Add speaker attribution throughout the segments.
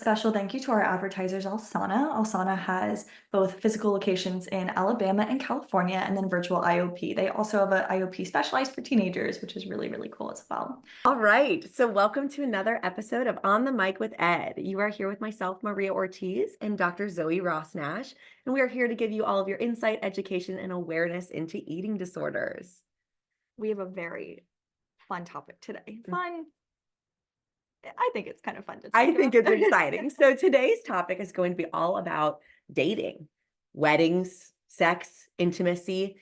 Speaker 1: Special thank you to our advertisers, Alsana. Alsana has both physical locations in Alabama and California, and then virtual IOP. They also have an IOP specialized for teenagers, which is really, really cool as well.
Speaker 2: All right. So, welcome to another episode of On the Mic with Ed. You are here with myself, Maria Ortiz, and Dr. Zoe Ross-Nash, and we are here to give you all of your insight, education, and awareness into eating disorders.
Speaker 1: We have a very fun topic today.
Speaker 2: Mm.
Speaker 1: Fun. I think it's kind of fun to
Speaker 2: I
Speaker 1: talk
Speaker 2: think
Speaker 1: about.
Speaker 2: it's exciting. So, today's topic is going to be all about dating, weddings, sex, intimacy,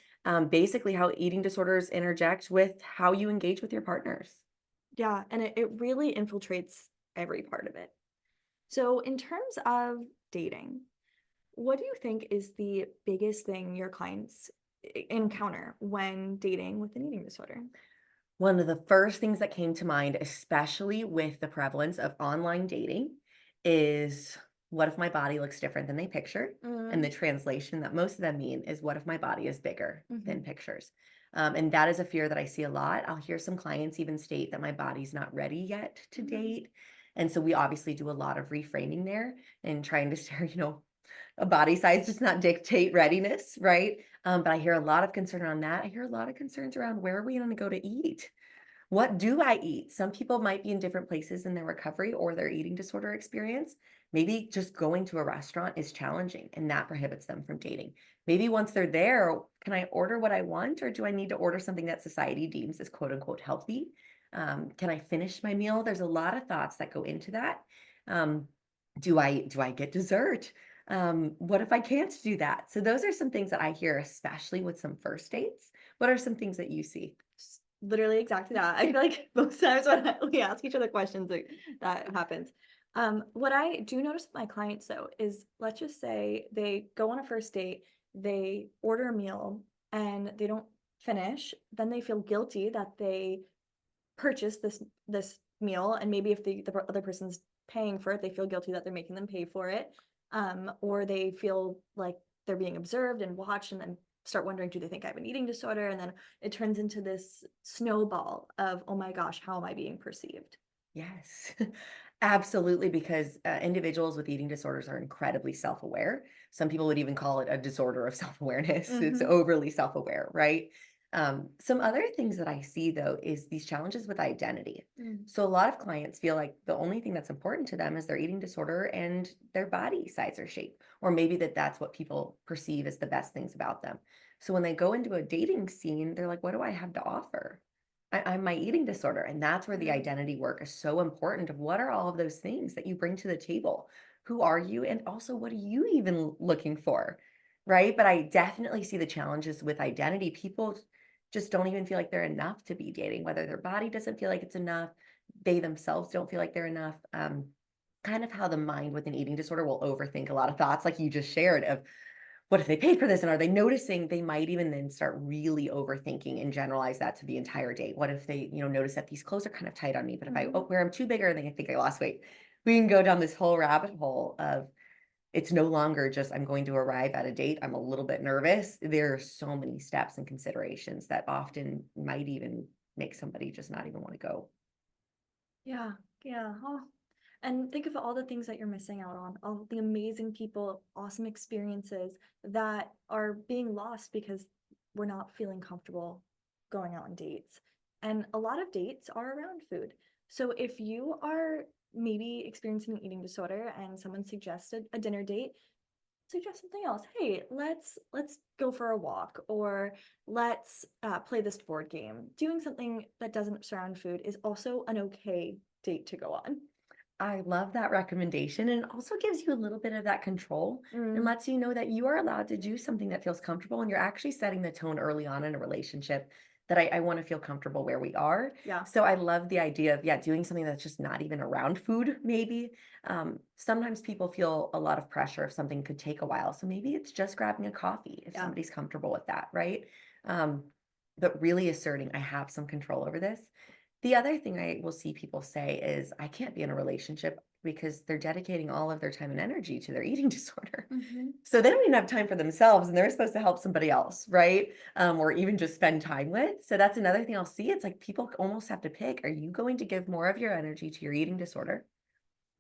Speaker 2: basically how eating disorders interject with how you engage with your partners.
Speaker 1: Yeah, and it really infiltrates every part of it. So, in terms of dating, what do you think is the biggest thing your clients encounter when dating with an eating disorder?
Speaker 2: One of the first things that came to mind, especially with the prevalence of online dating, is what if my body looks different than they pictured? And the
Speaker 1: Mm,
Speaker 2: translation that most of them mean is what if my body is bigger than
Speaker 1: mhm,
Speaker 2: pictures? And that is a fear that I see a lot. I'll hear some clients even state that my body's not ready yet to
Speaker 1: mm.
Speaker 2: date. And so we obviously do a lot of reframing there and trying to share, a body size does not dictate readiness, right? But I hear a lot of concern around that. I hear a lot of concerns around where are we going to go to eat? What do I eat? Some people might be in different places in their recovery or their eating disorder experience. Maybe just going to a restaurant is challenging and that prohibits them from dating. Maybe once they're there, can I order what I want or do I need to order something that society deems as quote unquote healthy? Can I finish my meal? There's a lot of thoughts that go into that. Um, do I get dessert? What if I can't do that? So those are some things that I hear, especially with some first dates. What are some things that you see?
Speaker 1: Literally exactly that. I feel like most times when we ask each other questions, like, that happens. What I do notice with my clients though is let's just say they go on a first date, they order a meal and they don't finish, then they feel guilty that they purchased this meal, and maybe if the other person's paying for it, they feel guilty that they're making them pay for it. Or they feel like they're being observed and watched, and then start wondering, do they think I have an eating disorder? And then it turns into this snowball of, oh my gosh, how am I being perceived?
Speaker 2: Yes, absolutely, because individuals with eating disorders are incredibly self-aware. Some people would even call it a disorder of self-awareness. It's
Speaker 1: Hmm.
Speaker 2: overly self-aware, right? Some other things that I see though is these challenges with identity.
Speaker 1: Mm.
Speaker 2: So a lot of clients feel like the only thing that's important to them is their eating disorder and their body size or shape, or maybe that's what people perceive as the best things about them. So when they go into a dating scene, they're like, what do I have to offer? I'm my eating disorder. And that's where the
Speaker 1: Right.
Speaker 2: identity work is so important of what are all of those things that you bring to the table? Who are you? And also, what are you even looking for? Right. But I definitely see the challenges with identity. People just don't even feel like they're enough to be dating, whether their body doesn't feel like it's enough, they themselves don't feel like they're enough. Kind of how the mind with an eating disorder will overthink a lot of thoughts, like you just shared, of what if they paid for this? And are they noticing? They might even then start really overthinking and generalize that to the entire date. What if they, notice that these clothes are kind of tight on me, but if I
Speaker 1: Hmm.
Speaker 2: wear them too big, or they think I lost weight, we can go down this whole rabbit hole of it's no longer just I'm going to arrive at a date. I'm a little bit nervous. There are so many steps and considerations that often might even make somebody just not even want to go.
Speaker 1: Yeah, yeah. Oh, and think of all the things that you're missing out on, all the amazing people, awesome experiences that are being lost because we're not feeling comfortable going out on dates. And a lot of dates are around food. So if you are maybe experiencing an eating disorder and someone suggested a dinner date, suggest something else. Hey, let's go for a walk, or let's play this board game. Doing something that doesn't surround food is also an okay date to go on.
Speaker 2: I love that recommendation, and it also gives you a little bit of that control and
Speaker 1: Mm,
Speaker 2: lets you know that you are allowed to do something that feels comfortable, and you're actually setting the tone early on in a relationship that I want to feel comfortable where we are.
Speaker 1: yeah.
Speaker 2: So I love the idea of, yeah, doing something that's just not even around food, maybe. Sometimes people feel a lot of pressure if something could take a while. So maybe it's just grabbing a coffee if
Speaker 1: Yeah.
Speaker 2: somebody's comfortable with that, right? Um, but really asserting, I have some control over this. The other thing I will see people say is, I can't be in a relationship because they're dedicating all of their time and energy to their eating disorder.
Speaker 1: Hmm.
Speaker 2: So they don't even have time for themselves and they're supposed to help somebody else, right? Or even just spend time with. So that's another thing I'll see. It's like people almost have to pick. Are you going to give more of your energy to your eating disorder?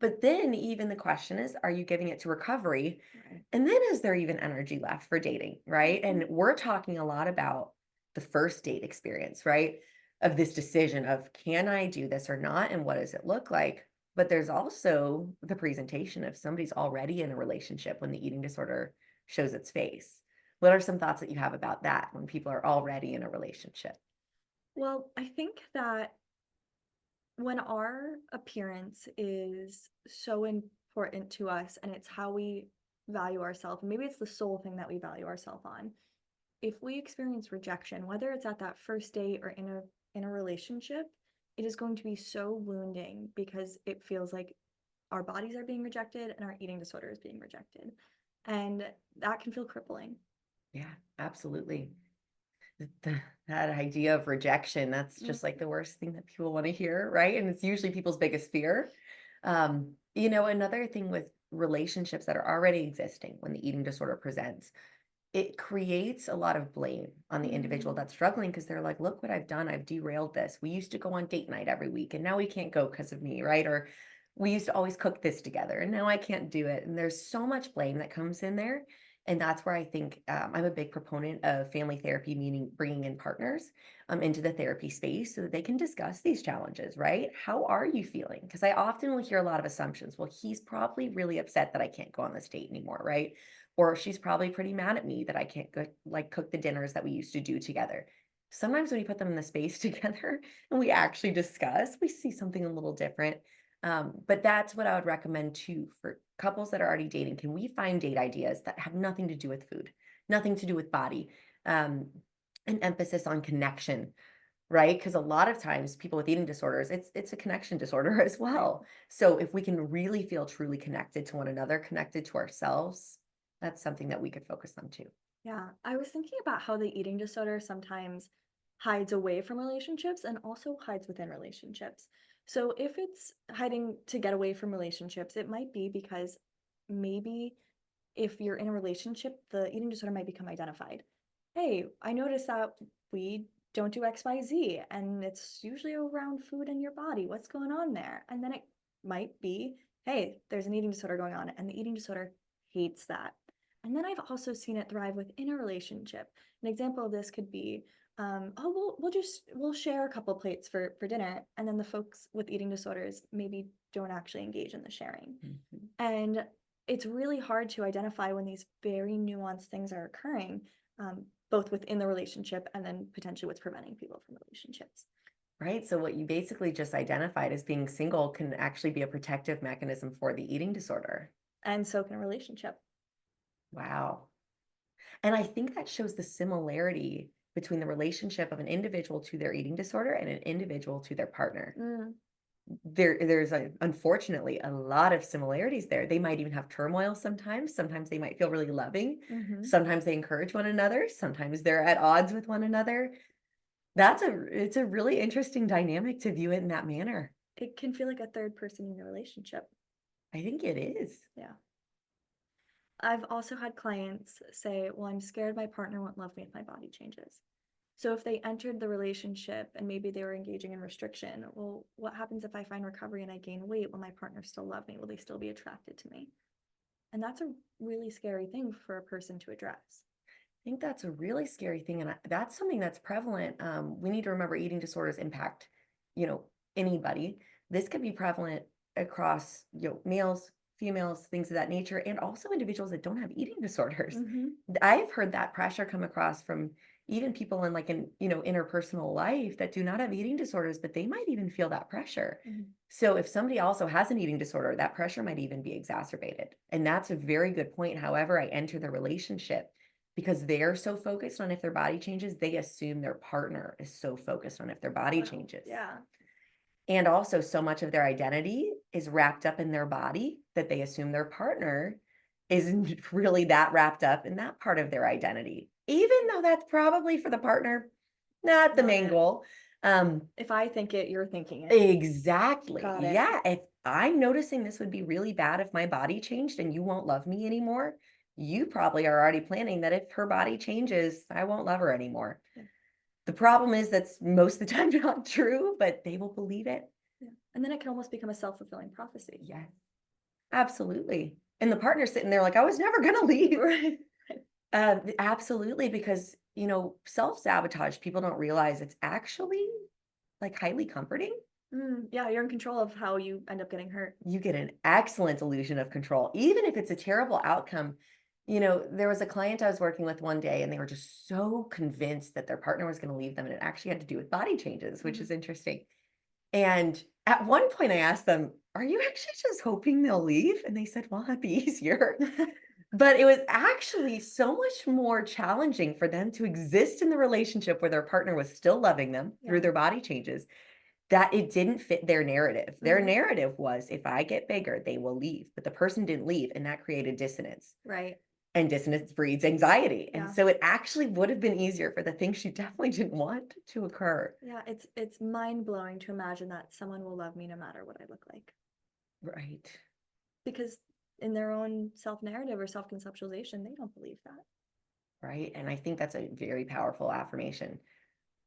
Speaker 2: But then even the question is, are you giving it to recovery?
Speaker 1: Right.
Speaker 2: And then is there even energy left for dating, right? And
Speaker 1: Mhm.
Speaker 2: we're talking a lot about the first date experience, right? Of this decision of can I do this or not? And what does it look like? But there's also the presentation if somebody's already in a relationship when the eating disorder shows its face. What are some thoughts that you have about that when people are already in a relationship?
Speaker 1: Well, I think that when our appearance is so important to us and it's how we value ourselves, and maybe it's the sole thing that we value ourselves on, if we experience rejection, whether it's at that first date or in a relationship, it is going to be so wounding because it feels like our bodies are being rejected and our eating disorder is being rejected. And that can feel crippling.
Speaker 2: Yeah, absolutely. That idea of rejection, that's just like
Speaker 1: Mhm.
Speaker 2: the worst thing that people want to hear, right? And it's usually people's biggest fear. Another thing with relationships that are already existing when the eating disorder presents, it creates a lot of blame on the individual
Speaker 1: Mm,
Speaker 2: that's struggling because they're like, look what I've done. I've derailed this. We used to go on date night every week and now we can't go because of me, right? Or we used to always cook this together and now I can't do it. And there's so much blame that comes in there. And that's where I think I'm a big proponent of family therapy, meaning bringing in partners into the therapy space so that they can discuss these challenges, right? How are you feeling? Because I often will hear a lot of assumptions. Well, he's probably really upset that I can't go on this date anymore, right? Or she's probably pretty mad at me that I can't go, like cook the dinners that we used to do together. Sometimes when you put them in the space together and we actually discuss, we see something a little different. But that's what I would recommend too for couples that are already dating. Can we find date ideas that have nothing to do with food, nothing to do with body, um, an emphasis on connection, right? Because a lot of times people with eating disorders, it's a connection disorder as
Speaker 1: right.
Speaker 2: well. So if we can really feel truly connected to one another, connected to ourselves, that's something that we could focus on too.
Speaker 1: Yeah. I was thinking about how the eating disorder sometimes hides away from relationships and also hides within relationships. So if it's hiding to get away from relationships, it might be because maybe if you're in a relationship, the eating disorder might become identified. Hey, I noticed that we don't do XYZ, and it's usually around food in your body. What's going on there? And then it might be, hey, there's an eating disorder going on, and the eating disorder hates that. And then I've also seen it thrive within a relationship. An example of this could be, oh, we'll share a couple plates for dinner, and then the folks with eating disorders maybe don't actually engage in the sharing.
Speaker 2: Mhm.
Speaker 1: And it's really hard to identify when these very nuanced things are occurring, both within the relationship and then potentially what's preventing people from relationships.
Speaker 2: Right. So what you basically just identified as being single can actually be a protective mechanism for the eating disorder.
Speaker 1: And so can a relationship.
Speaker 2: Wow. And I think that shows the similarity between the relationship of an individual to their eating disorder and an individual to their partner.
Speaker 1: Mm,
Speaker 2: There's unfortunately a lot of similarities there. They might even have turmoil sometimes. Sometimes they might feel really loving.
Speaker 1: hmm.
Speaker 2: Sometimes they encourage one another. Sometimes they're at odds with one another. It's a really interesting dynamic to view it in that manner.
Speaker 1: It can feel like a third person in your relationship.
Speaker 2: I think it is.
Speaker 1: Yeah. I've also had clients say, well, I'm scared my partner won't love me if my body changes. So if they entered the relationship and maybe they were engaging in restriction, well, what happens if I find recovery and I gain weight? Will my partner still love me? Will they still be attracted to me? And that's a really scary thing for a person to address.
Speaker 2: I think that's a really scary thing, and that's something that's prevalent. We need to remember eating disorders impact, you know, anybody. This could be prevalent across, males, females, things of that nature, and also individuals that don't have eating disorders.
Speaker 1: Mm-hmm.
Speaker 2: I've heard that pressure come across from even people in like an, interpersonal life that do not have eating disorders, but they might even feel that pressure.
Speaker 1: Mm-hmm.
Speaker 2: So if somebody also has an eating disorder, that pressure might even be exacerbated. And that's a very good point. However, I enter the relationship because they're so focused on if their body changes, they assume their partner is so focused on if their body
Speaker 1: Well,
Speaker 2: changes.
Speaker 1: yeah.
Speaker 2: And also, so much of their identity is wrapped up in their body that they assume their partner isn't really that wrapped up in that part of their identity, even though that's probably for the partner, not the
Speaker 1: Not
Speaker 2: main
Speaker 1: it.
Speaker 2: goal. Um,
Speaker 1: If I think it, you're thinking it.
Speaker 2: exactly.
Speaker 1: Got it.
Speaker 2: Yeah. If I'm noticing this would be really bad if my body changed and you won't love me anymore, you probably are already planning that if her body changes, I won't love her anymore.
Speaker 1: Yeah.
Speaker 2: The problem is that's most of the time not true, but they will believe it.
Speaker 1: Yeah. And then it can almost become a self-fulfilling prophecy.
Speaker 2: Yes. Absolutely. And the partner's sitting there like, I was never gonna leave.
Speaker 1: Right.
Speaker 2: Absolutely, because, self-sabotage, people don't realize it's actually like highly comforting.
Speaker 1: Yeah, you're in control of how you end up getting hurt.
Speaker 2: You get an excellent illusion of control, even if it's a terrible outcome. There was a client I was working with one day, and they were just so convinced that their partner was going to leave them, and it actually had to do with body changes, which
Speaker 1: Mhm.
Speaker 2: is interesting. And at one point, I asked them, "Are you actually just hoping they'll leave?" And they said, "Well, that'd be easier." But it was actually so much more challenging for them to exist in the relationship where their partner was still loving them through
Speaker 1: Yeah.
Speaker 2: their body changes, that it didn't fit their narrative. Their
Speaker 1: Mhm.
Speaker 2: narrative was, if I get bigger, they will leave. But the person didn't leave, and that created dissonance.
Speaker 1: Right.
Speaker 2: And dissonance breeds anxiety. And
Speaker 1: Yeah.
Speaker 2: so it actually would have been easier for the things she definitely didn't want to occur.
Speaker 1: Yeah, it's mind-blowing to imagine that someone will love me no matter what I look like.
Speaker 2: Right.
Speaker 1: Because in their own self-narrative or self-conceptualization, they don't believe that.
Speaker 2: Right. And I think that's a very powerful affirmation.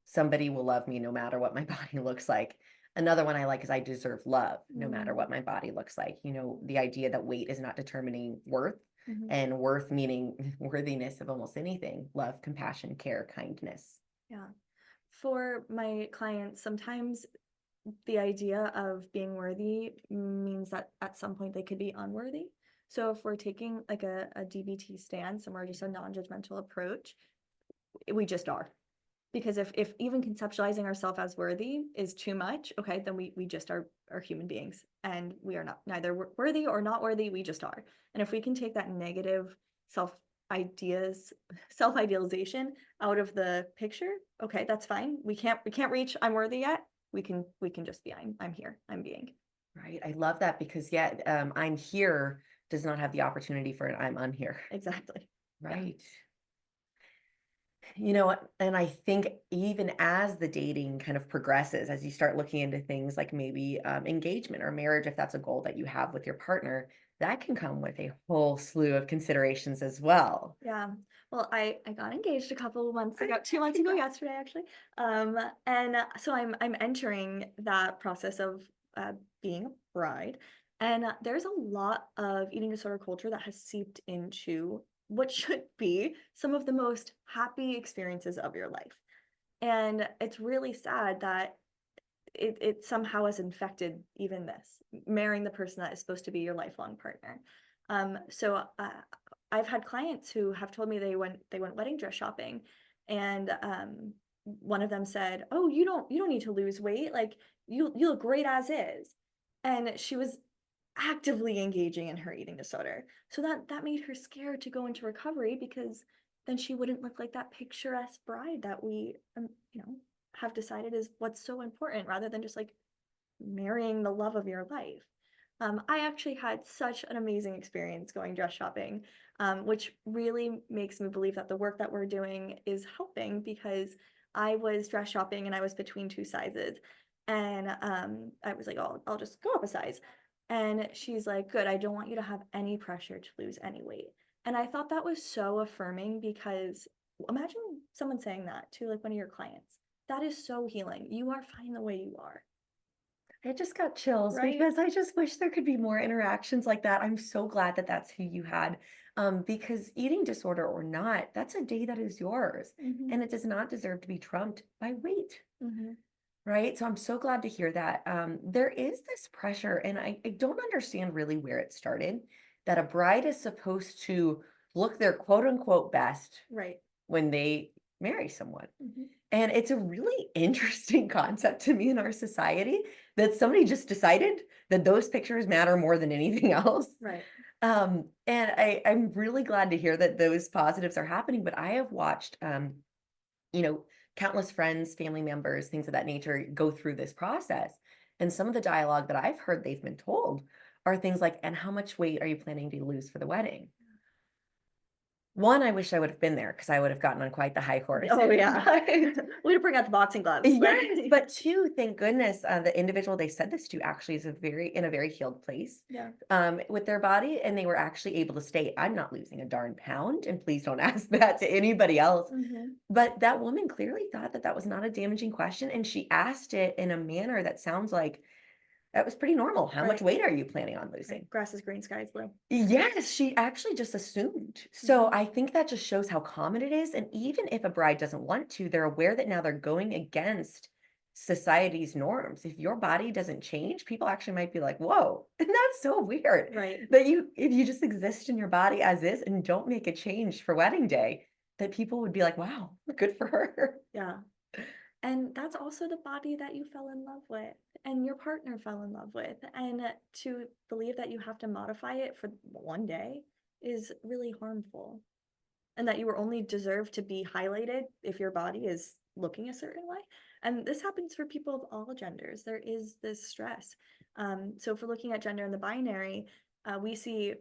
Speaker 2: Somebody will love me no matter what my body looks like. Another one I like is I deserve love no matter
Speaker 1: Mm,
Speaker 2: what my body looks like. The idea that weight is not determining worth,
Speaker 1: mhm.
Speaker 2: and worth meaning worthiness of almost anything: love, compassion, care, kindness.
Speaker 1: Yeah. For my clients, sometimes the idea of being worthy means that at some point they could be unworthy. So if we're taking like a DBT stance and we're just a non-judgmental approach, we just are. Because if even conceptualizing ourselves as worthy is too much, okay, then we just are human beings and we are not neither worthy or not worthy, we just are. And if we can take that negative self ideas, self idealization out of the picture, okay, that's fine. We can't reach I'm worthy yet. We can just be I'm here. I'm being.
Speaker 2: Right. I love that because, yeah, I'm here does not have the opportunity for an I'm unhere.
Speaker 1: Exactly. Yeah.
Speaker 2: Right. You know what? And I think even as the dating kind of progresses, as you start looking into things like maybe engagement or marriage, if that's a goal that you have with your partner, that can come with a whole slew of considerations as well.
Speaker 1: Yeah. Well, I got engaged a couple of months ago,
Speaker 2: I-
Speaker 1: 2 months ago
Speaker 2: Congrats.
Speaker 1: yesterday actually. And so I'm entering that process of being a bride, and there's a lot of eating disorder culture that has seeped into what should be some of the most happy experiences of your life. And it's really sad that it somehow has infected even this marrying the person that is supposed to be your lifelong partner. So I've had clients who have told me they went wedding dress shopping, and one of them said, "Oh, you don't need to lose weight. Like you look great as is," and she was actively engaging in her eating disorder. So that made her scared to go into recovery because then she wouldn't look like that picturesque bride that we, have decided is what's so important rather than just like marrying the love of your life. I actually had such an amazing experience going dress shopping, which really makes me believe that the work that we're doing is helping because I was dress shopping and I was between two sizes. And I was like, oh, I'll just go up a size. And she's like, good, I don't want you to have any pressure to lose any weight. And I thought that was so affirming because imagine someone saying that to like one of your clients. That is so healing. You are fine the way you are,
Speaker 2: I just got chills
Speaker 1: right?
Speaker 2: because I just wish there could be more interactions like that. I'm so glad that that's who you had. Because eating disorder or not, that's a day that is yours,
Speaker 1: Mhm,
Speaker 2: and it does not deserve to be trumped by weight.
Speaker 1: mhm.
Speaker 2: Right. So I'm so glad to hear that. There is this pressure, and I don't understand really where it started, that a bride is supposed to look their quote unquote best
Speaker 1: Right.
Speaker 2: when they marry someone.
Speaker 1: Mhm.
Speaker 2: And it's a really interesting concept to me in our society that somebody just decided that those pictures matter more than anything else.
Speaker 1: Right.
Speaker 2: And I'm really glad to hear that those positives are happening. But I have watched, you know, countless friends, family members, things of that nature go through this process. And some of the dialogue that I've heard they've been told are things like, and how much weight are you planning to lose for the wedding? One, I wish I would have been there because I would have gotten on quite the high horse.
Speaker 1: Oh, yeah.
Speaker 2: But
Speaker 1: Way to bring out the boxing gloves, like
Speaker 2: yes, but two, thank goodness, the individual they said this to actually is in a very healed place,
Speaker 1: Yeah.
Speaker 2: with their body, and they were actually able to state, "I'm not losing a darn pound, and please don't ask that to anybody else."
Speaker 1: Mhm.
Speaker 2: But that woman clearly thought that that was not a damaging question, and she asked it in a manner that sounds like, That was pretty normal. How much
Speaker 1: Right.
Speaker 2: weight are you planning on losing?
Speaker 1: Right. Grass is green, sky is blue.
Speaker 2: Yes, she actually just assumed. So
Speaker 1: Mhm.
Speaker 2: I think that just shows how common it is. And even if a bride doesn't want to, they're aware that now they're going against society's norms. If your body doesn't change, people actually might be like, whoa, and that's so weird
Speaker 1: Right.
Speaker 2: that if you just exist in your body as is and don't make a change for wedding day, that people would be like, wow, good for her.
Speaker 1: Yeah. And that's also the body that you fell in love with and your partner fell in love with. And to believe that you have to modify it for one day is really harmful. And that you were only deserve to be highlighted if your body is looking a certain way. And this happens for people of all genders. There is this stress. So if we're looking at gender in the binary, we see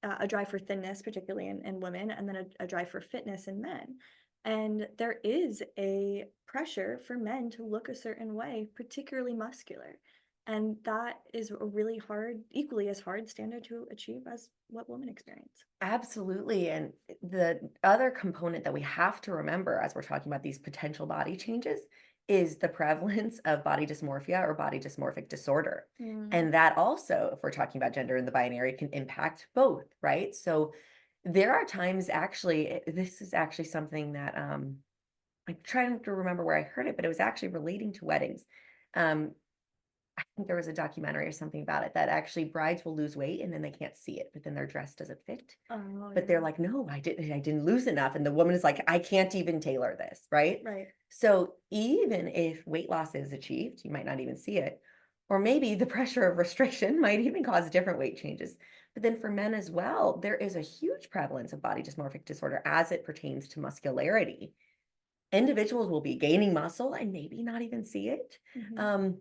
Speaker 1: a drive for thinness, particularly in women, and then a drive for fitness in men. And there is a pressure for men to look a certain way, particularly muscular. And that is a really hard, equally as hard standard to achieve as what women experience.
Speaker 2: Absolutely. And the other component that we have to remember as we're talking about these potential body changes is the prevalence of body dysmorphia or body dysmorphic disorder.
Speaker 1: Mm.
Speaker 2: And that also, if we're talking about gender in the binary, can impact both, right? So there are times actually, this is actually something that I'm trying to remember where I heard it, but it was actually relating to weddings. Um, I think there was a documentary or something about it that actually brides will lose weight and then they can't see it, but then their dress doesn't fit.
Speaker 1: Oh,
Speaker 2: But
Speaker 1: yeah.
Speaker 2: they're like, no, I didn't lose enough. And the woman is like, I can't even tailor this, right?
Speaker 1: Right.
Speaker 2: So even if weight loss is achieved, you might not even see it. Or maybe the pressure of restriction might even cause different weight changes. But then for men as well, there is a huge prevalence of body dysmorphic disorder as it pertains to muscularity. Individuals will be gaining muscle and maybe not even see it.
Speaker 1: Mhm.
Speaker 2: Um,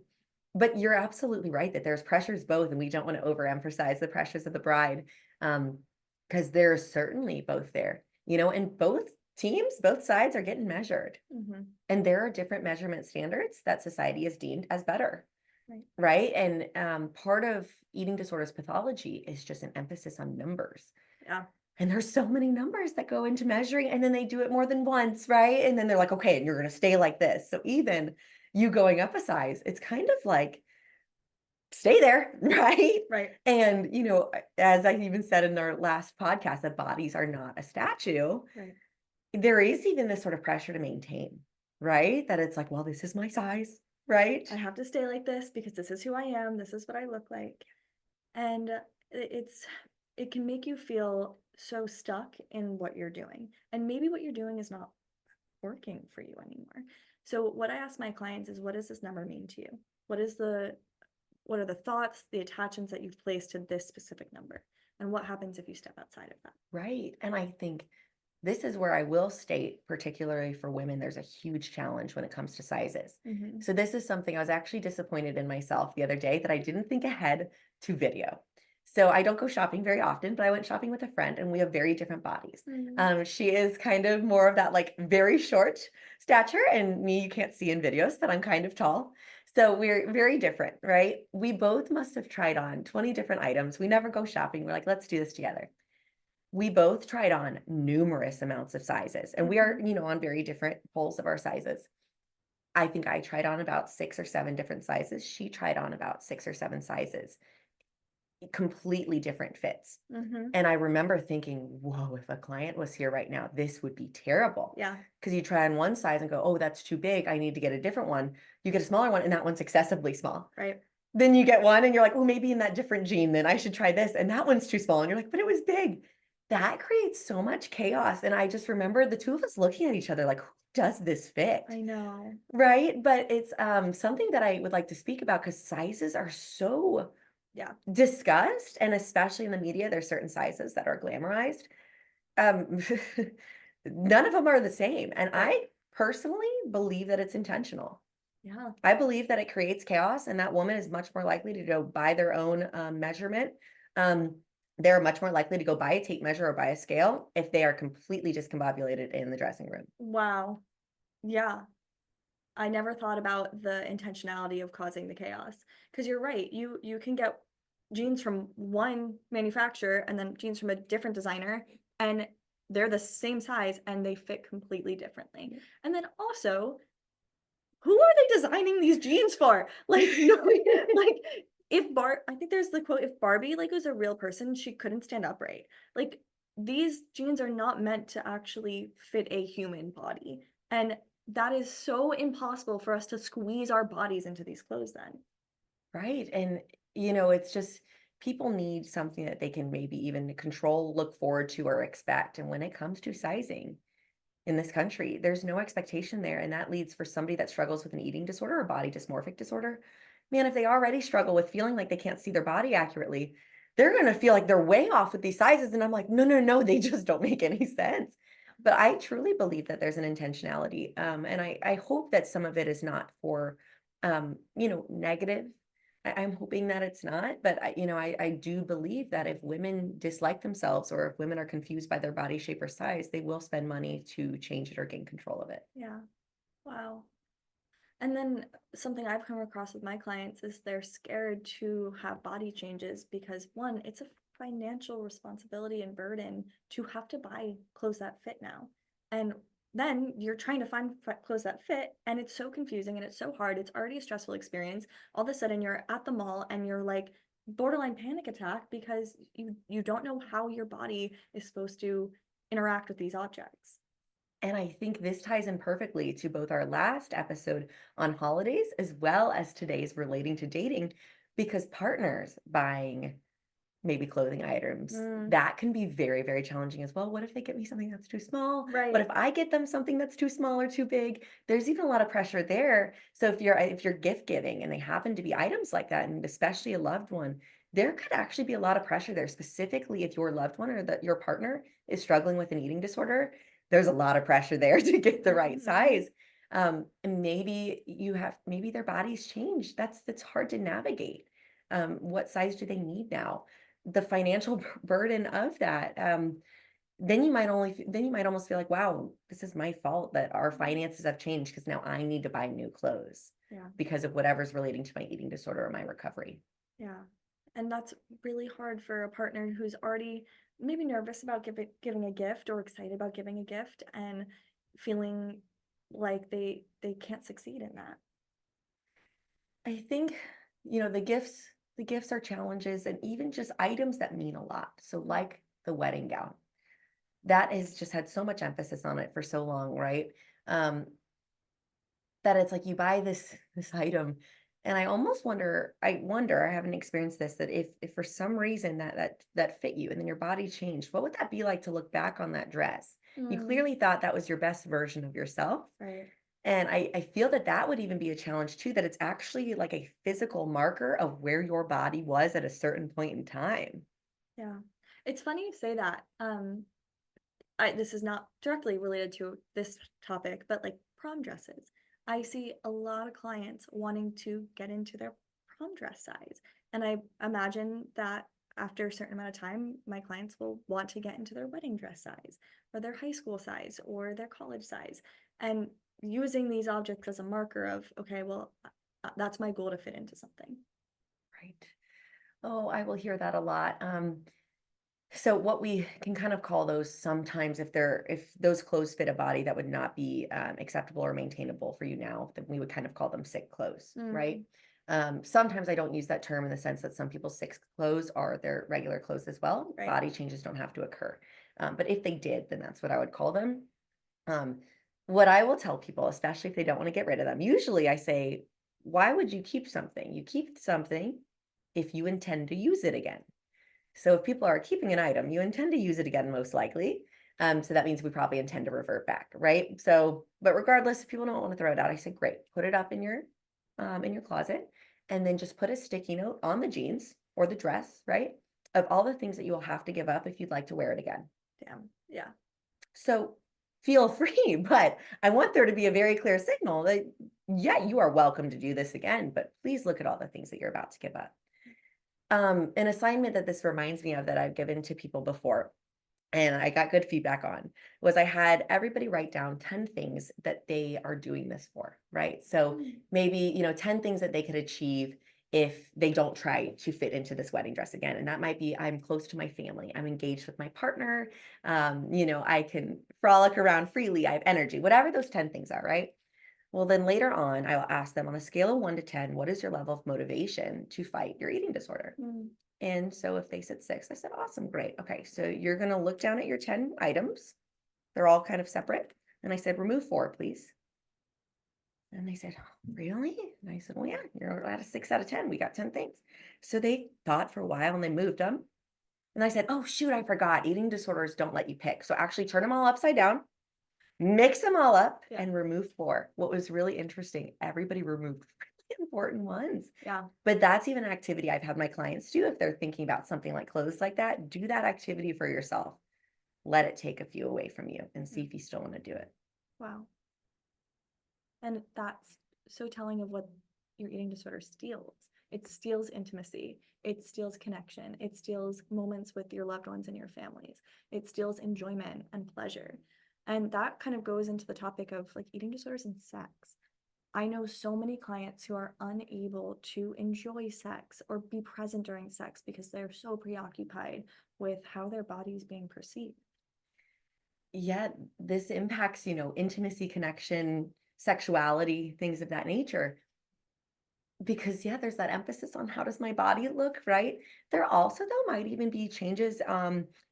Speaker 2: but you're absolutely right that there's pressures both, and we don't want to overemphasize the pressures of the bride, because there's certainly both there, and both teams, both sides are getting measured.
Speaker 1: Mhm.
Speaker 2: And there are different measurement standards that society has deemed as better,
Speaker 1: Right.
Speaker 2: right? And part of eating disorders pathology is just an emphasis on numbers.
Speaker 1: Yeah.
Speaker 2: And there's so many numbers that go into measuring, and then they do it more than once, right? And then they're like, okay, and you're going to stay like this. So even you going up a size, it's kind of like, stay there, right?
Speaker 1: Right.
Speaker 2: And, as I even said in our last podcast, that bodies are not a statue.
Speaker 1: Right.
Speaker 2: There is even this sort of pressure to maintain, right? That it's like, well, this is my size, right?
Speaker 1: I have to stay like this because this is who I am. This is what I look like. And it can make you feel so stuck in what you're doing. And maybe what you're doing is not working for you anymore. So what I ask my clients is, what does this number mean to you? What are the thoughts, the attachments that you've placed to this specific number? And what happens if you step outside of that?
Speaker 2: Right. And I think this is where I will state, particularly for women, there's a huge challenge when it comes to sizes.
Speaker 1: Mhm.
Speaker 2: So this is something I was actually disappointed in myself the other day that I didn't think ahead to video. So I don't go shopping very often, but I went shopping with a friend and we have very different bodies.
Speaker 1: Mm.
Speaker 2: She is kind of more of that like very short stature, and me, you can't see in videos that I'm kind of tall. So we're very different, right? We both must have tried on 20 different items. We never go shopping. We're like, let's do this together. We both tried on numerous amounts of sizes, and we are,
Speaker 1: Mhm.
Speaker 2: on very different poles of our sizes. I think I tried on about 6 or 7 different sizes. She tried on about 6 or 7 sizes, completely different fits.
Speaker 1: Mhm.
Speaker 2: And I remember thinking, whoa, if a client was here right now, this would be terrible.
Speaker 1: Yeah.
Speaker 2: Because you try on one size and go, oh, that's too big. I need to get a different one. You get a smaller one, and that one's excessively small.
Speaker 1: Right.
Speaker 2: Then you get one and you're like, oh, maybe in that different jean, then I should try this. And that one's too small. And you're like, but it was big. That creates so much chaos. And I just remember the two of us looking at each other like, who does this fit?
Speaker 1: I know.
Speaker 2: Right. But it's something that I would like to speak about because sizes are so
Speaker 1: Yeah.
Speaker 2: discussed. And especially in the media, there's certain sizes that are glamorized. Um, none of them are the same. And
Speaker 1: Right.
Speaker 2: I personally believe that it's intentional.
Speaker 1: Yeah.
Speaker 2: I believe that it creates chaos, and that woman is much more likely to go buy their own measurement. Um, they're much more likely to go buy a tape measure or buy a scale if they are completely discombobulated in the dressing room.
Speaker 1: Wow. Yeah. I never thought about the intentionality of causing the chaos. Because you're right. You can get jeans from one manufacturer and then jeans from a different designer, and they're the same size and they fit completely differently. And then also, who are they designing these jeans for? Like, no, like I think there's the quote, if Barbie like was a real person, she couldn't stand upright. Like these jeans are not meant to actually fit a human body. And that is so impossible for us to squeeze our bodies into these clothes then.
Speaker 2: Right. And, it's just people need something that they can maybe even control, look forward to, or expect. And when it comes to sizing in this country, there's no expectation there. And that leads for somebody that struggles with an eating disorder or body dysmorphic disorder. Man, if they already struggle with feeling like they can't see their body accurately, they're going to feel like they're way off with these sizes. And I'm like, no, no, no, they just don't make any sense. But I truly believe that there's an intentionality. And I hope that some of it is not for, negative. I'm hoping that it's not, but I do believe that if women dislike themselves or if women are confused by their body shape or size, they will spend money to change it or gain control of it.
Speaker 1: Yeah. Wow. And then something I've come across with my clients is they're scared to have body changes because one, it's a financial responsibility and burden to have to buy clothes that fit now. And then you're trying to find clothes that fit, and it's so confusing and it's so hard. It's already a stressful experience. All of a sudden, you're at the mall and you're like borderline panic attack because you don't know how your body is supposed to interact with these objects.
Speaker 2: And I think this ties in perfectly to both our last episode on holidays as well as today's relating to dating, because partners buying maybe clothing items,
Speaker 1: Mm,
Speaker 2: that can be very, very challenging as well. What if they get me something that's too small? What
Speaker 1: right.
Speaker 2: if I get them something that's too small or too big? There's even a lot of pressure there. So if you're gift giving and they happen to be items like that, and especially a loved one, there could actually be a lot of pressure there, specifically if your loved one or your partner is struggling with an eating disorder. There's a lot of pressure there to get the right
Speaker 1: Mhm.
Speaker 2: size. And maybe their body's changed. That's hard to navigate. What size do they need now? The financial burden of that, then you might almost feel like, wow, this is my fault that our finances have changed because now I need to buy new clothes
Speaker 1: Yeah.
Speaker 2: because of whatever's relating to my eating disorder or my recovery.
Speaker 1: Yeah. And that's really hard for a partner who's already maybe nervous about giving a gift or excited about giving a gift and feeling like they can't succeed in that.
Speaker 2: I think, the gifts are challenges and even just items that mean a lot. So like the wedding gown, that has just had so much emphasis on it for so long, right? Um, that it's like you buy this item, and I haven't experienced this, that if for some reason that fit you and then your body changed, what would that be like to look back on that dress? You
Speaker 1: Mm,
Speaker 2: clearly thought that was your best version of yourself.
Speaker 1: right.
Speaker 2: And I feel that that would even be a challenge too, that it's actually like a physical marker of where your body was at a certain point in time.
Speaker 1: Yeah. It's funny you say that. This is not directly related to this topic, but like prom dresses. I see a lot of clients wanting to get into their prom dress size. And I imagine that after a certain amount of time, my clients will want to get into their wedding dress size or their high school size or their college size. And using these objects as a marker of, okay, well, that's my goal to fit into something.
Speaker 2: Right. Oh, I will hear that a lot. So what we can kind of call those sometimes, if those clothes fit a body that would not be acceptable or maintainable for you now, then we would kind of call them sick clothes, right?
Speaker 1: Mm,
Speaker 2: Sometimes I don't use that term in the sense that some people's sick clothes are their regular clothes as well.
Speaker 1: right.
Speaker 2: Body changes don't have to occur. But if they did, then that's what I would call them. Um, what I will tell people, especially if they don't want to get rid of them, usually I say, why would you keep something? You keep something if you intend to use it again. So if people are keeping an item, you intend to use it again, most likely. So that means we probably intend to revert back, right? So, but regardless, if people don't want to throw it out, I say, great, put it up in your closet, and then just put a sticky note on the jeans or the dress, right? Of all the things that you will have to give up if you'd like to wear it again.
Speaker 1: Damn. Yeah.
Speaker 2: So feel free, but I want there to be a very clear signal that, yeah, you are welcome to do this again, but please look at all the things that you're about to give up. An assignment that this reminds me of that I've given to people before, and I got good feedback on, was I had everybody write down 10 things that they are doing this for, right? So
Speaker 1: Mm,
Speaker 2: maybe, 10 things that they could achieve if they don't try to fit into this wedding dress again. And that might be, I'm close to my family, I'm engaged with my partner, I can frolic around freely, I have energy, whatever those 10 things are, right? Well, then later on, I will ask them on a scale of 1 to 10, what is your level of motivation to fight your eating disorder?
Speaker 1: Mm,
Speaker 2: And so if they said 6, I said, awesome, great. Okay, so you're going to look down at your 10 items. They're all kind of separate. And I said, remove 4, please. And they said, "Oh, really?" And I said, well, yeah, you're at a 6 out of 10. We got 10 things. So they thought for a while and they moved them. And I said, oh, shoot, I forgot. Eating disorders don't let you pick. So actually turn them all upside down, mix them all up,
Speaker 1: yeah.
Speaker 2: and remove 4. What was really interesting, everybody removed really important ones.
Speaker 1: Yeah.
Speaker 2: But that's even an activity I've had my clients do if they're thinking about something like clothes like that. Do that activity for yourself. Let it take a few away from you and see
Speaker 1: Yeah.
Speaker 2: if you still want to do it.
Speaker 1: Wow. And that's so telling of what your eating disorder steals. It steals intimacy. It steals connection. It steals moments with your loved ones and your families. It steals enjoyment and pleasure. And that kind of goes into the topic of like eating disorders and sex. I know so many clients who are unable to enjoy sex or be present during sex because they're so preoccupied with how their body is being perceived.
Speaker 2: Yeah, this impacts, intimacy, connection, sexuality, things of that nature. Because yeah, there's that emphasis on how does my body look, right? There also though might even be changes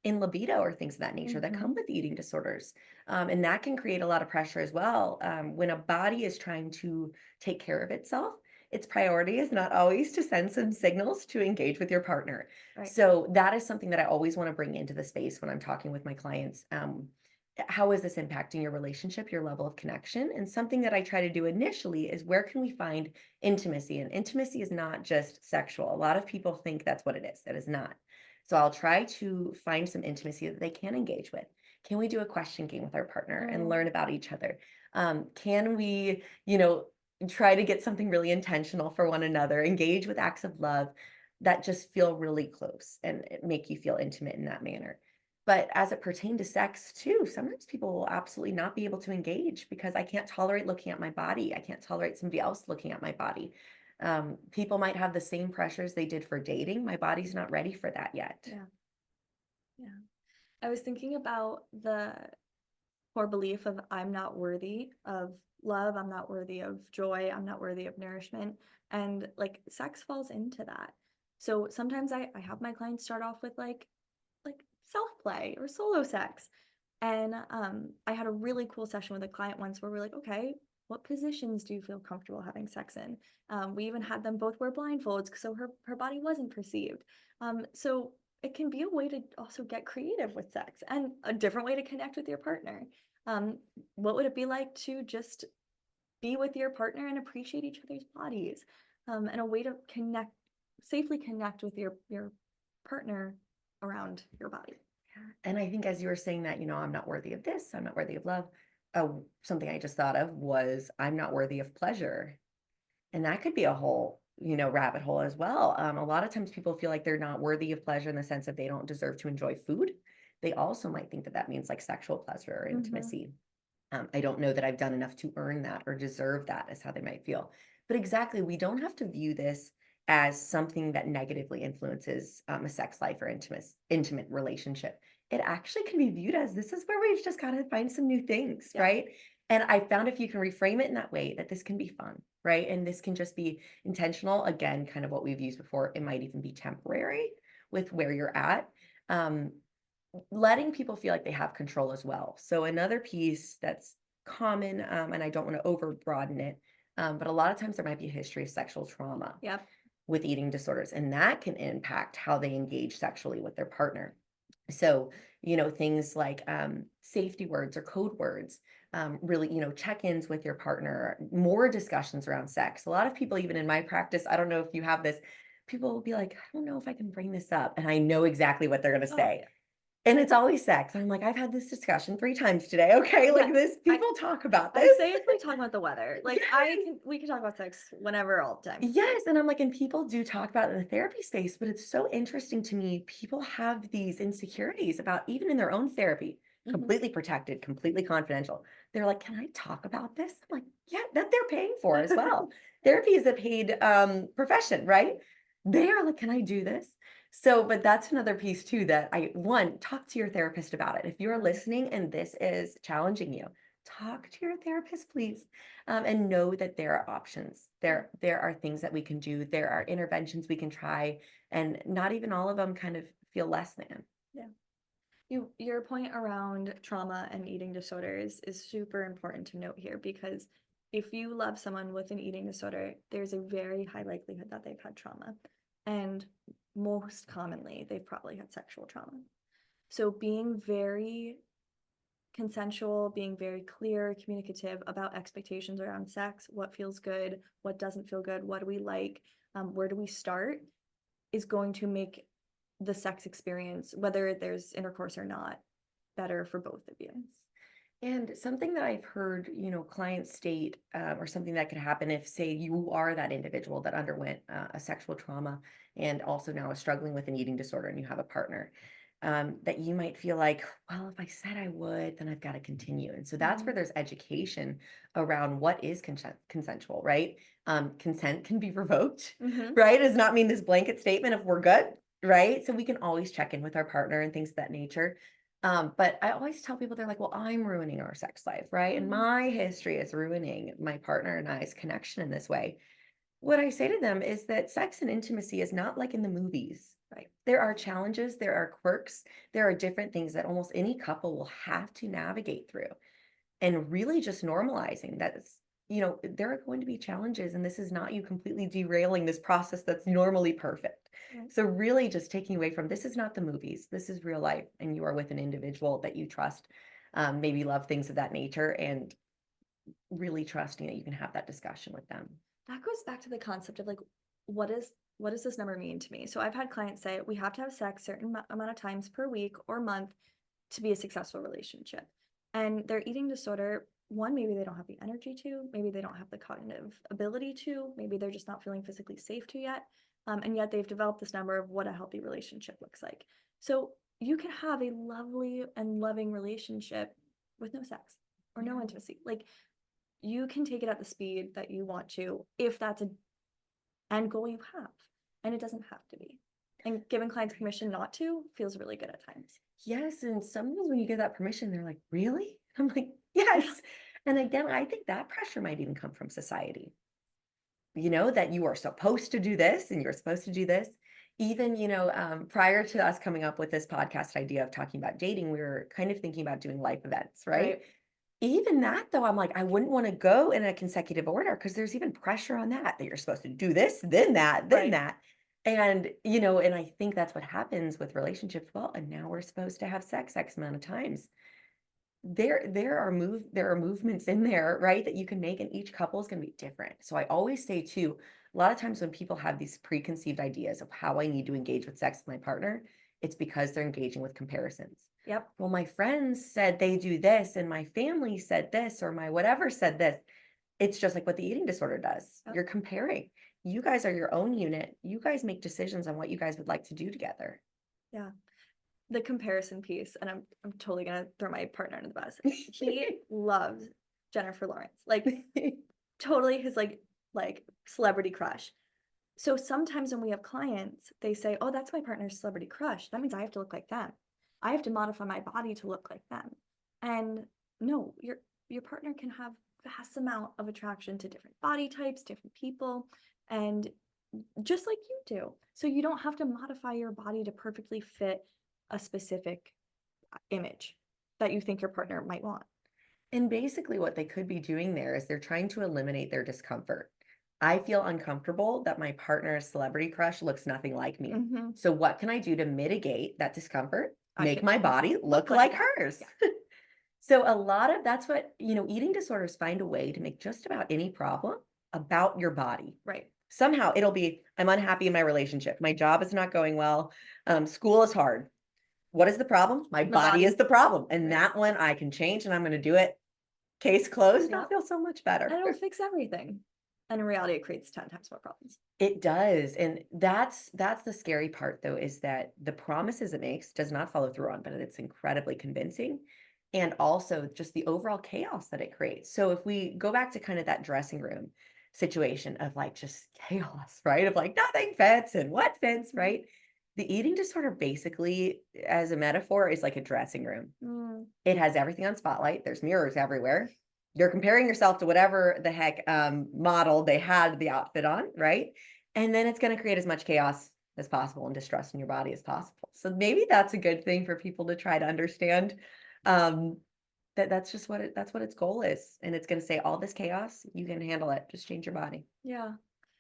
Speaker 2: in libido or things of that nature that come
Speaker 1: Mm-hmm.
Speaker 2: with eating disorders. And that can create a lot of pressure as well. When a body is trying to take care of itself, its priority is not always to send some signals to engage with your partner.
Speaker 1: Right.
Speaker 2: So that is something that I always want to bring into the space when I'm talking with my clients. How is this impacting your relationship, your level of connection? And something that I try to do initially is where can we find intimacy? And intimacy is not just sexual. A lot of people think that's what it is. That is not. So I'll try to find some intimacy that they can engage with. Can we do a question game with our partner and learn about each other? Can we, try to get something really intentional for one another, engage with acts of love that just feel really close and make you feel intimate in that manner? But as it pertained to sex too, sometimes people will absolutely not be able to engage because I can't tolerate looking at my body. I can't tolerate somebody else looking at my body. People might have the same pressures they did for dating. My body's not ready for that yet.
Speaker 1: Yeah. Yeah. I was thinking about the core belief of I'm not worthy of love, I'm not worthy of joy, I'm not worthy of nourishment. And like sex falls into that. So sometimes I have my clients start off with like self-play or solo sex. And I had a really cool session with a client once where we're like, okay, what positions do you feel comfortable having sex in? We even had them both wear blindfolds so her body wasn't perceived. So it can be a way to also get creative with sex and a different way to connect with your partner. What would it be like to just be with your partner and appreciate each other's bodies? And a way to safely connect with your partner around your body.
Speaker 2: And I think as you were saying that, I'm not worthy of this, I'm not worthy of love. Something I just thought of was I'm not worthy of pleasure. And that could be a whole, rabbit hole as well. A lot of times people feel like they're not worthy of pleasure in the sense that they don't deserve to enjoy food. They also might think that that means like sexual pleasure or
Speaker 1: Mm-hmm.
Speaker 2: intimacy. I don't know that I've done enough to earn that or deserve that, is how they might feel. But exactly, we don't have to view this as something that negatively influences a sex life or intimate relationship. It actually can be viewed as this is where we've just got to find some new things,
Speaker 1: Yeah.
Speaker 2: right? And I found if you can reframe it in that way, that this can be fun, right? And this can just be intentional. Again, kind of what we've used before. It might even be temporary with where you're at. Um, Letting people feel like they have control as well. So another piece that's common, and I don't want to over broaden it, but a lot of times there might be a history of sexual trauma
Speaker 1: Yep.
Speaker 2: with eating disorders, and that can impact how they engage sexually with their partner. So, things like safety words or code words, really, check-ins with your partner, more discussions around sex. A lot of people, even in my practice, I don't know if you have this, people will be like, I don't know if I can bring this up. And I know exactly what they're going to
Speaker 1: Oh,
Speaker 2: say.
Speaker 1: yeah.
Speaker 2: And it's always sex. I'm like, I've had this discussion 3 times today. Okay.
Speaker 1: Yeah.
Speaker 2: Like this,
Speaker 1: I
Speaker 2: people talk about
Speaker 1: I
Speaker 2: this.
Speaker 1: say it's like talking about the weather. Like
Speaker 2: Yes.
Speaker 1: we can talk about sex whenever, all the time.
Speaker 2: Yes, and I'm like, and people do talk about it in the therapy space, but it's so interesting to me. People have these insecurities about even in their own therapy,
Speaker 1: Hmm.
Speaker 2: completely protected, completely confidential. They're like, can I talk about this? I'm like, yeah, that they're paying for as well. Therapy is a paid profession, right? They are like, can I do this? So, but that's another piece too that talk to your therapist about it. If you're
Speaker 1: Mhm.
Speaker 2: listening and this is challenging you, talk to your therapist, please. And know that there are options. There are things that we can do. There are interventions we can try, and not even all of them kind of feel less than.
Speaker 1: Yeah. Your point around trauma and eating disorders is super important to note here, because if you love someone with an eating disorder, there's a very high likelihood that they've had trauma. And most commonly, they've probably had sexual trauma. So being very consensual, being very clear, communicative about expectations around sex, what feels good, what doesn't feel good, what do we like, where do we start, is going to make the sex experience, whether there's intercourse or not, better for both of you.
Speaker 2: And something that I've heard, clients state, or something that could happen if, say, you are that individual that underwent a sexual trauma and also now is struggling with an eating disorder and you have a partner, that you might feel like, well, if I said I would, then I've got to continue. And so that's where there's education around what is consensual, right? Consent can be revoked, right? It does not mean this blanket statement of we're good, right? So we can always check in with our partner and things of that nature. But I always tell people, they're like, well, I'm ruining our sex life, right? And my history is ruining my partner and I's connection in this way. What I say to them is that sex and intimacy is not like in the movies, right? There are challenges, there are quirks, there are different things that almost any couple will have to navigate through. And really just normalizing that it's, there are going to be challenges, and this is not you completely derailing this process that's normally perfect. So really just taking away from, this is not the movies, this is real life, and you are with an individual that you trust, maybe love, things of that nature, and really trusting that you can have that discussion with them.
Speaker 1: That goes back to the concept of like, what does this number mean to me? So I've had clients say we have to have sex certain amount of times per week or month to be a successful relationship. And their eating disorder, one, maybe they don't have the energy to, maybe they don't have the cognitive ability to, maybe they're just not feeling physically safe to yet. And yet they've developed this number of what a healthy relationship looks like. So you can have a lovely and loving relationship with no sex or no intimacy. Like, you can take it at the speed that you want to, if that's an end goal you have, and it doesn't have to be. And giving clients permission not to feels really good at times.
Speaker 2: Yes, and sometimes when you give that permission, they're like, really? I'm like, yes. And again, I think that pressure might even come from society, that you are supposed to do this and you're supposed to do this. Even, prior to us coming up with this podcast idea of talking about dating, we were kind of thinking about doing life events, right? Even that, though, I'm like, I wouldn't want to go in a consecutive order, because there's even pressure on that you're supposed to do this, then that, then that. And, and I think that's what happens with relationships. Well, and now we're supposed to have sex X amount of times. There are movements in there, right, that you can make, and each couple is going to be different. So I always say too, a lot of times when people have these preconceived ideas of how I need to engage with sex with my partner, it's because they're engaging with comparisons.
Speaker 1: Yep.
Speaker 2: Well, my friends said they do this, and my family said this, or my whatever said this. It's just like what the eating disorder does. You're comparing. You guys are your own unit. You guys make decisions on what you guys would like to do together.
Speaker 1: Yeah. The comparison piece, and I'm totally gonna throw my partner under the bus. He loves Jennifer Lawrence, like totally his like celebrity crush. So sometimes when we have clients, they say, "Oh, that's my partner's celebrity crush. That means I have to look like them. I have to modify my body to look like them." And no, your partner can have vast amount of attraction to different body types, different people, and just like you do. So you don't have to modify your body to perfectly fit a specific image that you think your partner might want.
Speaker 2: And basically what they could be doing there is they're trying to eliminate their discomfort. I feel uncomfortable that my partner's celebrity crush looks nothing like me. So what can I do to mitigate that discomfort? Make my body look like hers. Yeah. So a lot of that's what, eating disorders find a way to make just about any problem about your body.
Speaker 1: Right.
Speaker 2: Somehow it'll be, I'm unhappy in my relationship. My job is not going well. School is hard. What is the problem? My body is the problem. And that one I can change, and I'm going to do it. Case closed. I'll feel so much better.
Speaker 1: And it'll fix everything. And in reality, it creates 10 times more problems.
Speaker 2: It does. And that's the scary part, though, is that the promises it makes does not follow through on, but it's incredibly convincing. And also just the overall chaos that it creates. So if we go back to kind of that dressing room situation of like just chaos, right? Of like nothing fits and what fits, right? The eating disorder basically, as a metaphor, is like a dressing room.
Speaker 1: Mm,
Speaker 2: It has everything on spotlight. There's mirrors everywhere. You're comparing yourself to whatever the heck model they had the outfit on, right? And then it's going to create as much chaos as possible and distress in your body as possible. So maybe that's a good thing for people to try to understand. Um, that's just that's what its goal is. And it's going to say all this chaos, you can handle it. Just change your body.
Speaker 1: yeah.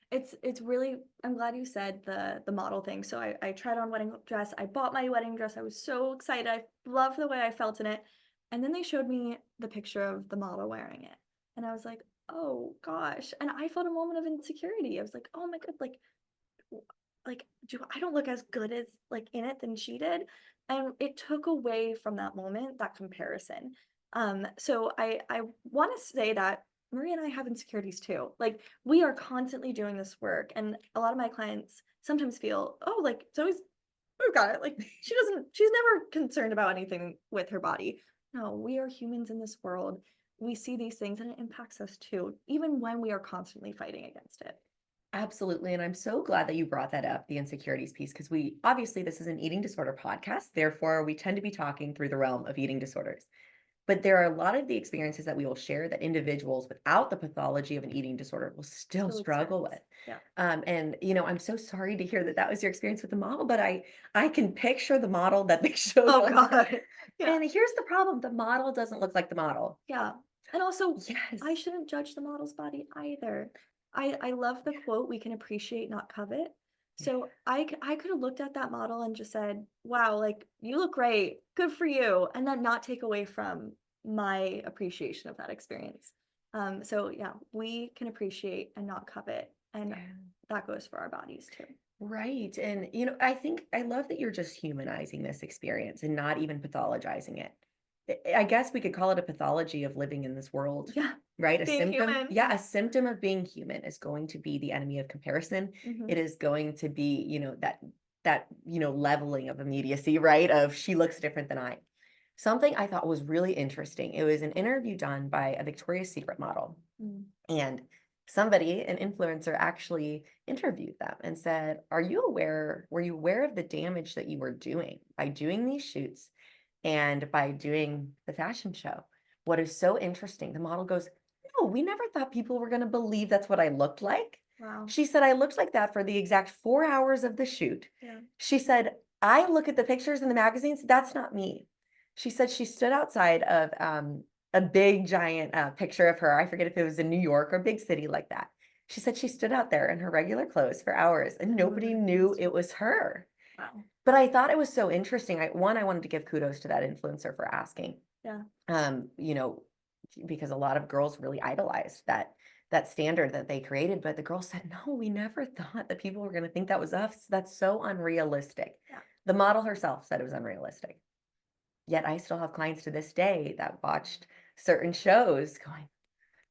Speaker 1: It's really, I'm glad you said the model thing. So I tried on wedding dress. I bought my wedding dress. I was so excited. I loved the way I felt in it. And then they showed me the picture of the model wearing it. And I was like, oh gosh. And I felt a moment of insecurity. I was like, oh my god, like I don't look as good as like in it than she did. And it took away from that moment, that comparison. So I want to say that Maria and I have insecurities too. Like we are constantly doing this work, and a lot of my clients sometimes feel, oh, like Zoe's, we've got it. Like she's never concerned about anything with her body. No, we are humans in this world. We see these things and it impacts us too, even when we are constantly fighting against it.
Speaker 2: Absolutely. And I'm so glad that you brought that up, the insecurities piece, because we obviously, this is an eating disorder podcast. Therefore, we tend to be talking through the realm of eating disorders. But there are a lot of the experiences that we will share that individuals without the pathology of an eating disorder will still
Speaker 1: Still
Speaker 2: struggle
Speaker 1: experience.
Speaker 2: with.
Speaker 1: Yeah.
Speaker 2: And I'm so sorry to hear that that was your experience with the model, but I can picture the model that they showed
Speaker 1: Oh
Speaker 2: on there.
Speaker 1: God. Yeah.
Speaker 2: And here's the problem: the model doesn't look like the model.
Speaker 1: Yeah. And also,
Speaker 2: Yes.
Speaker 1: I shouldn't judge the model's body either. I love the quote, we can appreciate, not covet. So I could have looked at that model and just said, wow, like you look great, good for you, and then not take away from my appreciation of that experience. So yeah, we can appreciate and not covet, and
Speaker 2: Yeah.
Speaker 1: that goes for our bodies too.
Speaker 2: Right. And, I think I love that you're just humanizing this experience and not even pathologizing it. I guess we could call it a pathology of living in this world,
Speaker 1: Yeah,
Speaker 2: right? A
Speaker 1: being
Speaker 2: symptom.
Speaker 1: human.
Speaker 2: Yeah. A symptom of being human is going to be the enemy of comparison.
Speaker 1: Hmm.
Speaker 2: It is going to be, leveling of immediacy, right? Of she looks different than I. Something I thought was really interesting. It was an interview done by a Victoria's Secret model.
Speaker 1: Mm.
Speaker 2: And somebody, an influencer, actually interviewed them and said, were you aware of the damage that you were doing by doing these shoots and by doing the fashion show? What is so interesting, the model goes, no, we never thought people were going to believe that's what I looked like.
Speaker 1: Wow.
Speaker 2: She said, I looked like that for the exact 4 hours of the shoot.
Speaker 1: Yeah.
Speaker 2: She said, I look at the pictures in the magazines, that's not me. She said she stood outside of a big giant picture of her. I forget if it was in New York or a big city like that. She said she stood out there in her regular clothes for hours and nobody knew it was her.
Speaker 1: Wow.
Speaker 2: But I thought it was so interesting. I wanted to give kudos to that influencer for asking.
Speaker 1: Yeah.
Speaker 2: Um, you know, because a lot of girls really idolized that standard that they created, but the girl said, no, we never thought that people were going to think that was us. That's so unrealistic.
Speaker 1: Yeah.
Speaker 2: The model herself said it was unrealistic. Yet I still have clients to this day that watched certain shows going,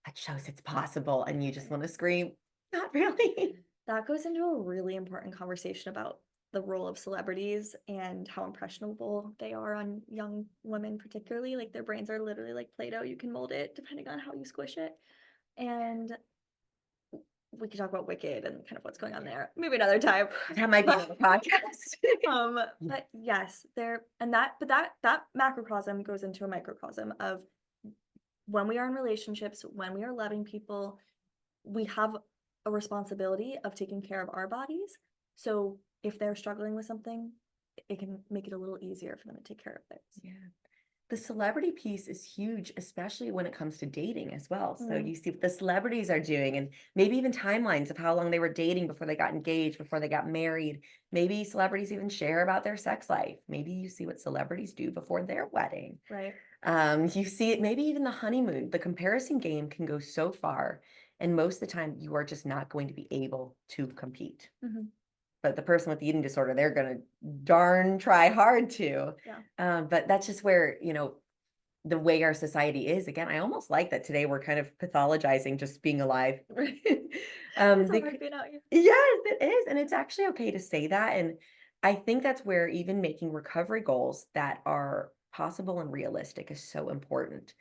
Speaker 2: that shows it's possible. And you just want to scream, not really.
Speaker 1: That goes into a really important conversation about the role of celebrities and how impressionable they are on young women, particularly. Like their brains are literally like Play-Doh. You can mold it depending on how you squish it. And we could talk about Wicked and kind of what's going on there. Maybe another time.
Speaker 2: That might be on the podcast.
Speaker 1: But yes, there and that macrocosm goes into a microcosm of when we are in relationships, when we are loving people, we have a responsibility of taking care of our bodies. So if they're struggling with something, it can make it a little easier for them to take care of theirs.
Speaker 2: Yeah. The celebrity piece is huge, especially when it comes to dating as well. So you see what the celebrities are doing, and maybe even timelines of how long they were dating before they got engaged, before they got married. Maybe celebrities even share about their sex life. Maybe you see what celebrities do before their wedding.
Speaker 1: Right.
Speaker 2: You see it, maybe even the honeymoon. The comparison game can go so far, and most of the time you are just not going to be able to compete.
Speaker 1: Mm-hmm.
Speaker 2: But the person with the eating disorder, they're going to darn try hard to.
Speaker 1: Yeah.
Speaker 2: But that's just where, the way our society is. Again, I almost like that today we're kind of pathologizing just being alive.
Speaker 1: It's hard being out here.
Speaker 2: Yes, it is. And it's actually okay to say that. And I think that's where even making recovery goals that are possible and realistic is so important.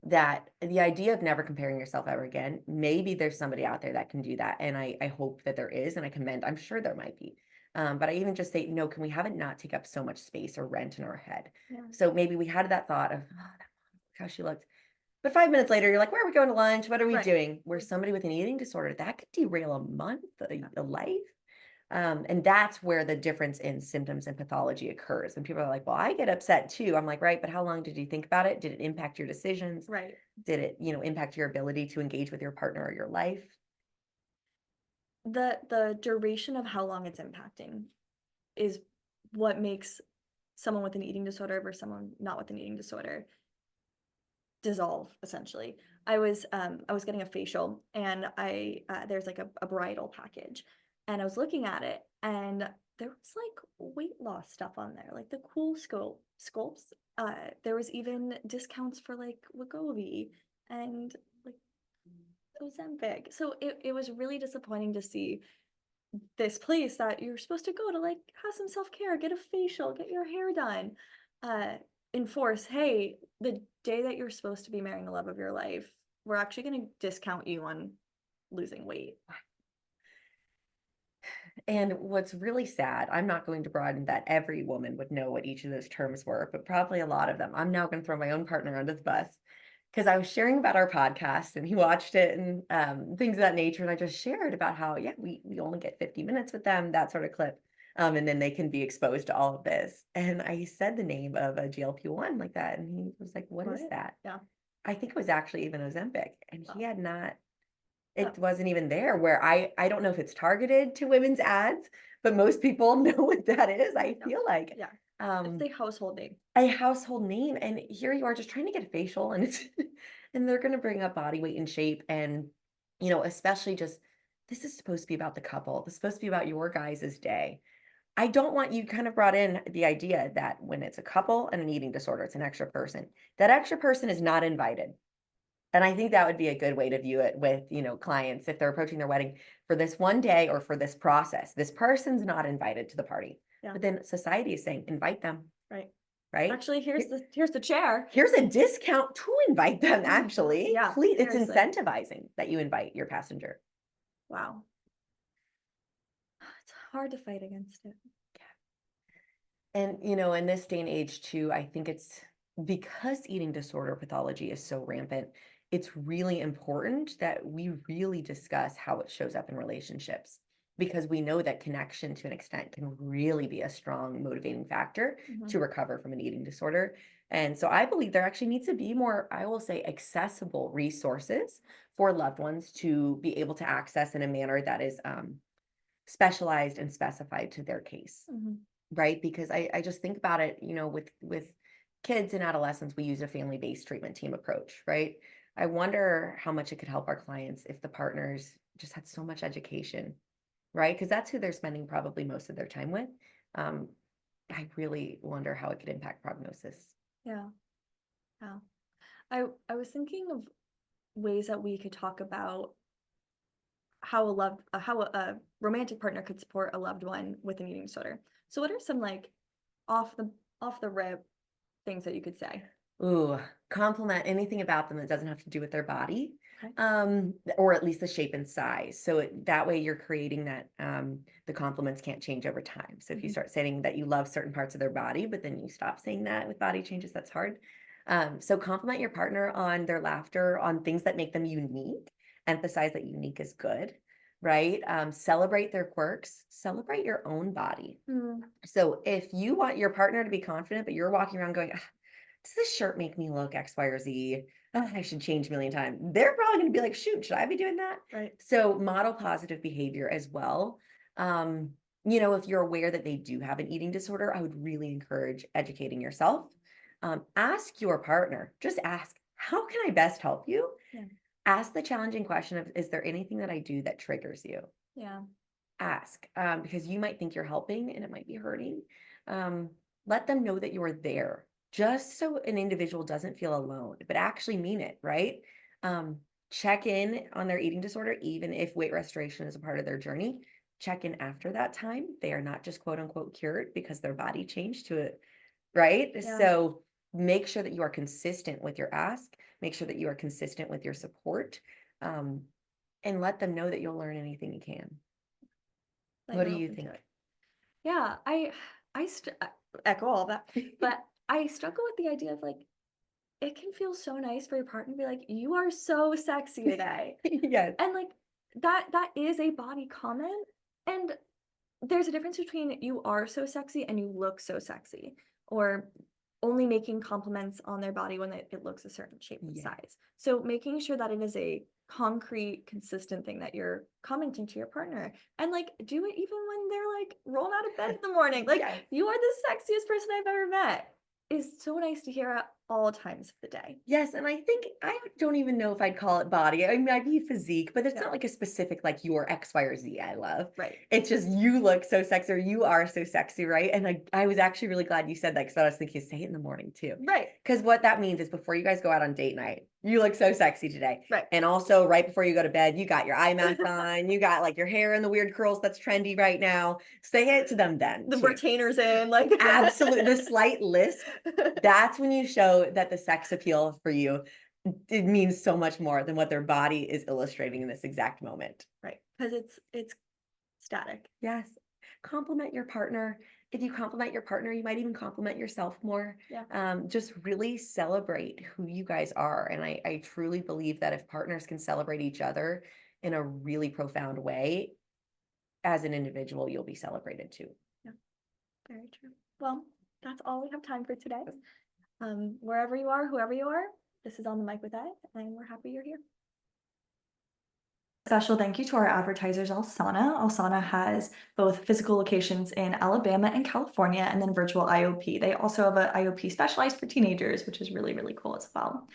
Speaker 2: That the idea of never comparing yourself ever again, maybe there's somebody out there that can do that. And I hope that there is, and I commend, I'm sure there might be. But I even just say, no, can we have it not take up so much space or rent in our head?
Speaker 1: Yeah.
Speaker 2: So maybe we had that thought of, oh, how she looked. But 5 minutes later, you're like, where are we going to lunch? What are we
Speaker 1: Right.
Speaker 2: doing? Where somebody with an eating disorder, that could derail a month, a life. And that's where the difference in symptoms and pathology occurs. And people are like, well, I get upset too. I'm like, right, but how long did you think about it? Did it impact your decisions?
Speaker 1: Right.
Speaker 2: Did it, impact your ability to engage with your partner or your life?
Speaker 1: The duration of how long it's impacting is what makes someone with an eating disorder versus someone not with an eating disorder dissolve, essentially. I was getting a facial, and there's like a bridal package, and I was looking at it, and there was like weight loss stuff on there, like the cool sculpts. There was even discounts for like Wegovy and like Ozempic. So it was really disappointing to see this place that you're supposed to go to like have some self-care, get a facial, get your hair done, uh enforce, hey, the day that you're supposed to be marrying the love of your life, we're actually going to discount you on losing weight.
Speaker 2: And what's really sad, I'm not going to broaden that every woman would know what each of those terms were, but probably a lot of them. I'm now going to throw my own partner under the bus because I was sharing about our podcast and he watched it and things of that nature. And I just shared about how, yeah, we only get 50 minutes with them, that sort of clip. And then they can be exposed to all of this. And I said the name of a GLP-1 like that. And he was like, what is that?
Speaker 1: Yeah.
Speaker 2: I think it was actually even Ozempic. And he had not,
Speaker 1: Oh.
Speaker 2: it wasn't even there, where I don't know if it's targeted to women's ads, but most people know what that is, I feel like.
Speaker 1: Yeah. It's a household name.
Speaker 2: A household name. And here you are just trying to get a facial and it's and they're going to bring up body weight and shape. And, especially just this is supposed to be about the couple. This is supposed to be about your guys' day. I don't want you kind of brought in the idea that when it's a couple and an eating disorder, it's an extra person. That extra person is not invited. And I think that would be a good way to view it with, clients if they're approaching their wedding for this one day or for this process. This person's not invited to the party.
Speaker 1: Yeah.
Speaker 2: But then society is saying, invite them.
Speaker 1: Right.
Speaker 2: Right?
Speaker 1: Actually, here's the chair.
Speaker 2: Here's a discount to invite them, actually.
Speaker 1: Yeah.
Speaker 2: Please, it's
Speaker 1: seriously.
Speaker 2: incentivizing that you invite your passenger.
Speaker 1: Wow. It's hard to fight against it.
Speaker 2: And, in this day and age too, I think it's because eating disorder pathology is so rampant, it's really important that we really discuss how it shows up in relationships because we know that connection to an extent can really be a strong motivating factor to recover from an eating disorder. And so I believe there actually needs to be more, I will say, accessible resources for loved ones to be able to access in a manner that is specialized and specified to their case. Right? Because I just think about it, with kids and adolescents, we use a family-based treatment team approach, right? I wonder how much it could help our clients if the partners just had so much education, right? Because that's who they're spending probably most of their time with. I really wonder how it could impact prognosis.
Speaker 1: Yeah. Yeah. I was thinking of ways that we could talk about how a romantic partner could support a loved one with an eating disorder. So what are some like off the rip things that you could say?
Speaker 2: Ooh, compliment anything about them that doesn't have to do with their body,
Speaker 1: Okay.
Speaker 2: or at least the shape and size. So that way you're creating that the compliments can't change over time. So if you start saying that you love certain parts of their body, but then you stop saying that with body changes, that's hard. So compliment your partner on their laughter, on things that make them unique. Emphasize that unique is good, right? Celebrate their quirks, celebrate your own body. So if you want your partner to be confident, but you're walking around going, does this shirt make me look X, Y, or Z? Oh, I should change a million times. They're probably going to be like, shoot, should I be doing that?
Speaker 1: Right.
Speaker 2: So model positive behavior as well. If you're aware that they do have an eating disorder, I would really encourage educating yourself. Ask your partner, just ask, how can I best help you?
Speaker 1: Yeah.
Speaker 2: Ask the challenging question of, is there anything that I do that triggers you?
Speaker 1: Yeah.
Speaker 2: Ask, because you might think you're helping and it might be hurting. Let them know that you're there, just so an individual doesn't feel alone, but actually mean it, right? Check in on their eating disorder, even if weight restoration is a part of their journey. Check in after that time. They are not just quote unquote cured because their body changed to it, right?
Speaker 1: Yeah.
Speaker 2: So make sure that you are consistent with your ask, make sure that you are consistent with your support, and let them know that you'll learn anything you can. What do you think?
Speaker 1: Yeah, I echo all that, but I struggle with the idea of like, it can feel so nice for your partner to be like, "You are so sexy today."
Speaker 2: Yes.
Speaker 1: And like that is a body comment. And there's a difference between you are so sexy and you look so sexy, or only making compliments on their body when it looks a certain shape and
Speaker 2: Yeah.
Speaker 1: size. So making sure that it is a concrete, consistent thing that you're commenting to your partner. And like do it even when they're like rolling out of bed in the morning. Like,
Speaker 2: Yes.
Speaker 1: you are the sexiest person I've ever met is so nice to hear at all times of the day.
Speaker 2: Yes, and I think I don't even know if I'd call it body. I mean, I'd be physique, but it's
Speaker 1: Yeah.
Speaker 2: not like a specific like your X, Y, or Z I love.
Speaker 1: Right.
Speaker 2: It's just you look so sexy or you are so sexy, right? And I was actually really glad you said that because I was thinking say it in the morning too.
Speaker 1: Right.
Speaker 2: Because what that means is before you guys go out on date night, you look so sexy today.
Speaker 1: Right.
Speaker 2: And also right before you go to bed, you got your eye mask on, you got like your hair in the weird curls that's trendy right now. Say it to them then
Speaker 1: The
Speaker 2: too.
Speaker 1: retainers in, like
Speaker 2: Absolutely. The slight lisp, that's when you show that the sex appeal for you, it means so much more than what their body is illustrating in this exact moment.
Speaker 1: Right. Because it's static.
Speaker 2: Yes. Compliment your partner. If you compliment your partner, you might even compliment yourself more.
Speaker 1: Yeah.
Speaker 2: Just really celebrate who you guys are. And I truly believe that if partners can celebrate each other in a really profound way, as an individual, you'll be celebrated too.
Speaker 1: Yeah. Very true. Well, that's all we have time for today. Wherever you are, whoever you are, this is On the Mic with Ed, and we're happy you're here. Special thank you to our advertisers, Alsana. Alsana has both physical locations in Alabama and California, and then virtual IOP. They also have an IOP specialized for teenagers, which is really, really cool as well.